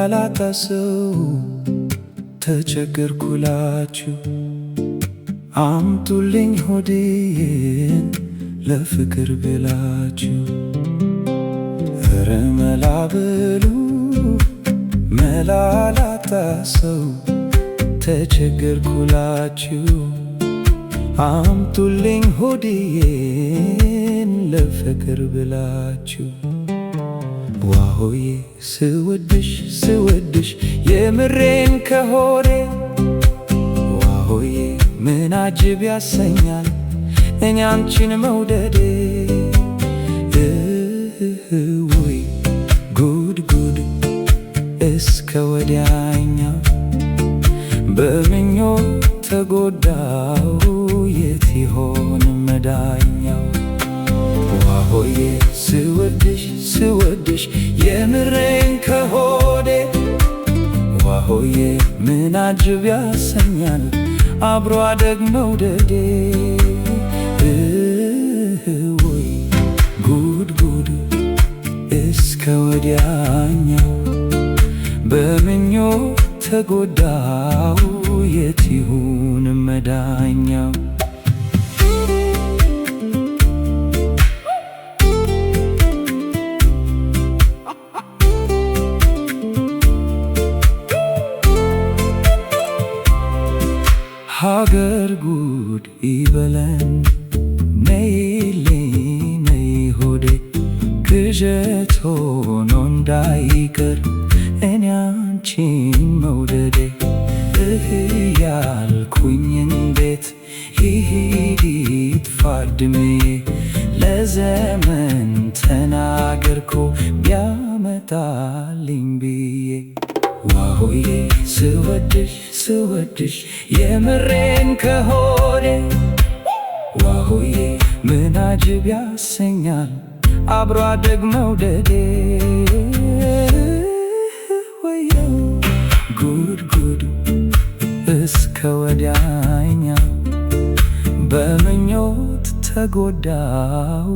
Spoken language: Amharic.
መላላታ ሰው ተቸገርኩላችሁ አምጡልኝ ሆዴን ለፍቅር ብላችሁ ኧረ መላ በሉ መላላታ ሰው ተቸገርኩላችሁ አምጡልኝ ሆዴን ለፍቅር ብላችሁ ዋሆዬ ስወድሽ ስወድሽ የምሬን ከሆዴ ዋሆዬ ምን አጅብ ያሰኛል እኔ አንቺን መውደዴ ወይ ጉድ ጉድ እስከ ወዲያኛው በምኞት ተጎዳው የት ይሆን መዳኛው ዋሆዬ ስወድሽ ስወድሽ የምሬን ከሆዴ ዋሆዬ ምን አጅብ ያሰኛል አብሮ አደግ መውደዴ ወይ ጉድ ጉድ እስከ ወዲያኛው በምኞት ተጎዳው የት ይሁን መዳኛው ሀገር ጉድ ይበለን ነይልኝ ነይ ሆዴ ቅዠት ሆኖ እንዳይቀር እኔ አንቺን መውደዴ ያልኩኝ እንዴት ይሂድ ይጥፋ ዕድሜ ለዘመን ተናገርኩ ቢያመጣልኝ ብዬ ዋሆዬ ስወድሽ ስወድሽ የምሬን ከሆዴ ዋሆዬ ምን አጅብ ያሰኛል አብሮ አደግ መውደዴ ወየው ጉድ ጉድ እስከ ወዲያኛው በምኞት ተጎዳው